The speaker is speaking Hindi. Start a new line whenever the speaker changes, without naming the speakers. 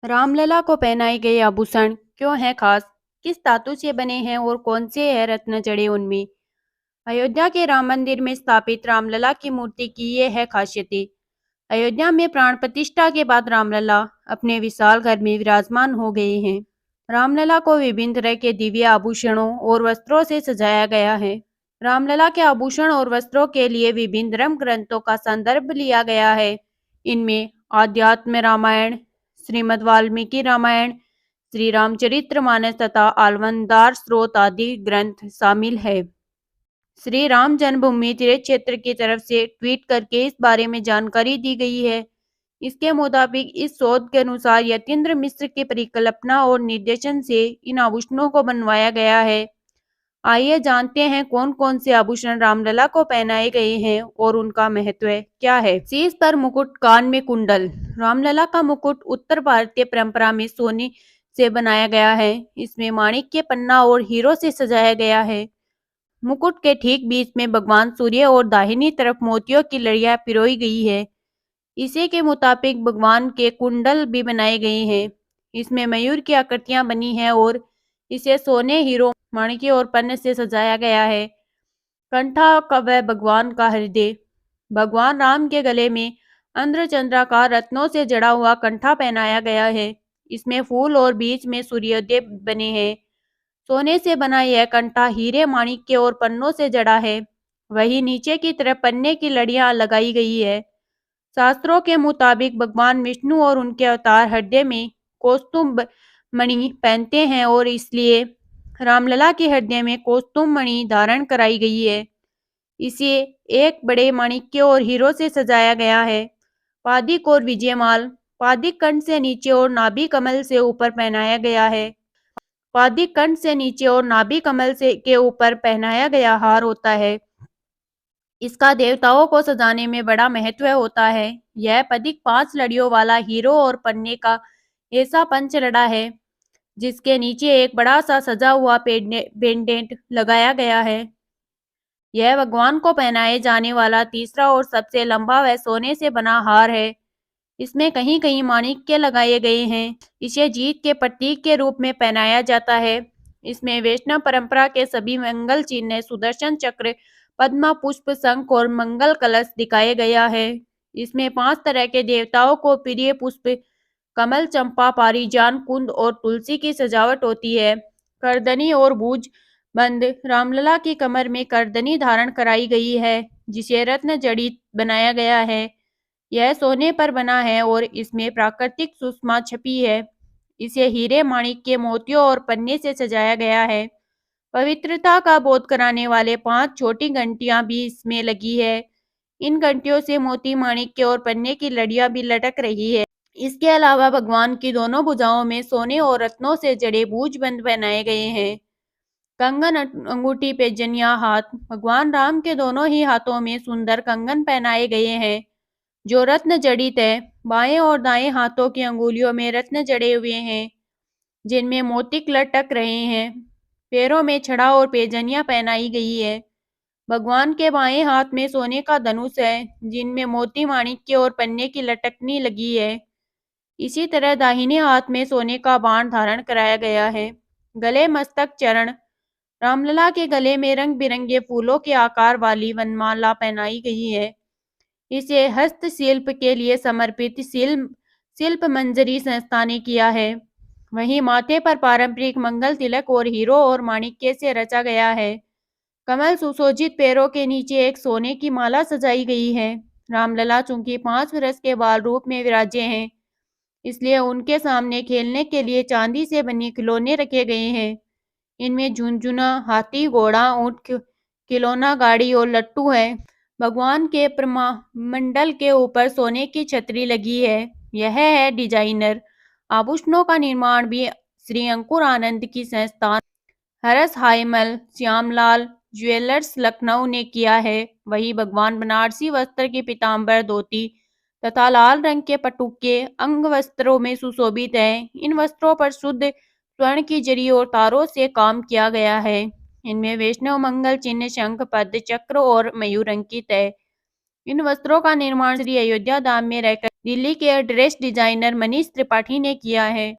रामलला को पहनाए गए आभूषण क्यों हैं खास? किस धातु से बने हैं और कौन से हैं रत्न जड़े उनमें? अयोध्या के राम मंदिर में स्थापित रामलला की मूर्ति की ये है खासियतें। अयोध्या में प्राण प्रतिष्ठा के बाद रामलला अपने विशाल घर में विराजमान हो गए हैं। रामलला को विभिन्न तरह के दिव्य आभूषणों और वस्त्रों से सजाया गया है। रामलला के आभूषण और वस्त्रों के लिए विभिन्न धर्म ग्रंथों का संदर्भ लिया गया है। इनमें आध्यात्म रामायण, श्रीमद् वाल्मीकि रामायण, श्री रामचरितमानस तथा आलवंदार स्रोत आदि ग्रंथ शामिल है। श्री राम जन्मभूमि तीर्थ क्षेत्र की तरफ से ट्वीट करके इस बारे में जानकारी दी गई है। इसके मुताबिक इस शोध के अनुसार यतीन्द्र मिश्र की परिकल्पना और निर्देशन से इन आभूषणों को बनवाया गया है। आइए जानते हैं कौन कौन से आभूषण रामलला को पहनाए गए हैं और उनका महत्व क्या है। शीश पर मुकुट, कान में कुंडल। रामलला का मुकुट उत्तर भारतीय परंपरा में सोने से बनाया गया है। इसमें माणिक्य, पन्ना और हीरो से सजाया गया है। मुकुट के ठीक बीच में भगवान सूर्य और दाहिनी तरफ मोतियों की लड़ियां पिरोई गई है। इसी के मुताबिक भगवान के कुंडल भी बनाए गए हैं। इसमें मयूर की आकृतियां बनी हैं और इसे सोने, हीरो, माणिक्य और पन्ने से सजाया गया है। कंठा का व भगवान का हृदय। भगवान राम के गले में अर्धचंद्राकार रत्नों से जड़ा हुआ कंठा पहनाया गया है। इसमें फूल और बीच में सूर्योदय बने हैं। सोने से बना यह कंठा हीरे, माणिक्य और पन्नों से जड़ा है। वहीं नीचे की तरफ पन्ने की लड़ियां लगाई गई है। शास्त्रों के मुताबिक भगवान विष्णु और उनके अवतार हृदय में कौस्तुभ मणि पहनते हैं और इसलिए रामलला के हृदय में कौस्तुभ मणि धारण कराई गई है। इसे एक बड़े माणिक्य और हीरो से सजाया गया है। पादिक और विजयमाल। पादिक कंठ से नीचे और नाभि कमल से ऊपर पहनाया गया है। पादिक कंठ से नीचे और नाभि कमल से के ऊपर पहनाया गया हार होता है। इसका देवताओं को सजाने में बड़ा महत्व होता है। यह पदिक 5 लड़ियों वाला हीरो और पन्ने का ऐसा पंचलड़ा है जिसके नीचे एक बड़ा सा सजा हुआ पेंडेंट लगाया गया है। यह भगवान को पहनाए जाने वाला तीसरा और सबसे लंबा व सोने से बना हार है। इसमें कहीं कहीं माणिक्य लगाए गए हैं। इसे जीत के प्रतीक के रूप में पहनाया जाता है। इसमें वैष्णव परंपरा के सभी मंगल चिन्ह, सुदर्शन चक्र, पद्म पुष्प, शंख और मंगल कलश दिखाया गया है। इसमें 5 तरह के देवताओं को प्रिय पुष्प कमल, चंपा, पारिजात, कुंद और तुलसी की सजावट होती है। करदनी और भुज बंद। रामलला की कमर में करदनी धारण कराई गई है जिसे रत्न जड़ित बनाया गया है। यह सोने पर बना है और इसमें प्राकृतिक सुषमा छपी है। इसे हीरे, माणिक्य, मोतियों और पन्ने से सजाया गया है। पवित्रता का बोध कराने वाले 5 छोटी घंटियां भी इसमें लगी है। इन घंटियों से मोती, माणिक्य और पन्ने की लड़ियां भी लटक रही है। इसके अलावा भगवान की दोनों भुजाओं में सोने और रत्नों से जड़े भुजबंद पहनाए गए हैं। कंगन, अंगूठी, पैजनियां, हाथ। भगवान राम के दोनों ही हाथों में सुंदर कंगन पहनाए गए हैं जो रत्न जड़ित है। बाएं और दाएं हाथों की अंगुलियों में रत्न जड़े हुए हैं जिनमें मोतिक लटक रहे हैं। पैरों में छड़ा और पैजनियां पहनाई गई है। भगवान के बाएं हाथ में सोने का धनुष है जिनमें मोती, माणिक्य और पन्ने की लटकनी लगी है। इसी तरह दाहिने हाथ में सोने का बाण धारण कराया गया है। गले, मस्तक, चरण। रामलला के गले में रंग बिरंगे फूलों के आकार वाली वनमाला पहनाई गई है। इसे हस्तशिल्प के लिए समर्पित शिल्प मंजरी संस्था ने किया है। वहीं माथे पर पारंपरिक मंगल तिलक और हीरो और माणिक्य से रचा गया है। कमल सुशोभित पैरों के नीचे एक सोने की माला सजाई गई है। रामलला चूंकि 5 वर्ष के बाल रूप में विराजे हैं, इसलिए उनके सामने खेलने के लिए चांदी से बने खिलौने रखे गए हैं। इनमें झुनझुना, हाथी, घोड़ा, ऊंट, खिलौना गाड़ी और लट्टू है। भगवान के मंडल के ऊपर सोने की छतरी लगी है। यह है डिजाइनर। आभूषणों का निर्माण भी श्री अंकुर आनंद की संस्थान हरस हाईमल श्यामलाल ज्वेलर्स लखनऊ ने किया है। वही भगवान बनारसी वस्त्र की पीताम्बर, धोती तथा लाल रंग के पटुके अंग वस्त्रों में सुशोभित है। इन वस्त्रों पर शुद्ध स्वर्ण की जरी और तारों से काम किया गया है। इनमें वैष्णव मंगल चिन्ह, शंख, पद्म, चक्र और मयूर अंकित है। इन वस्त्रों का निर्माण श्री अयोध्या धाम में रहकर दिल्ली के ड्रेस डिजाइनर मनीष त्रिपाठी ने किया है।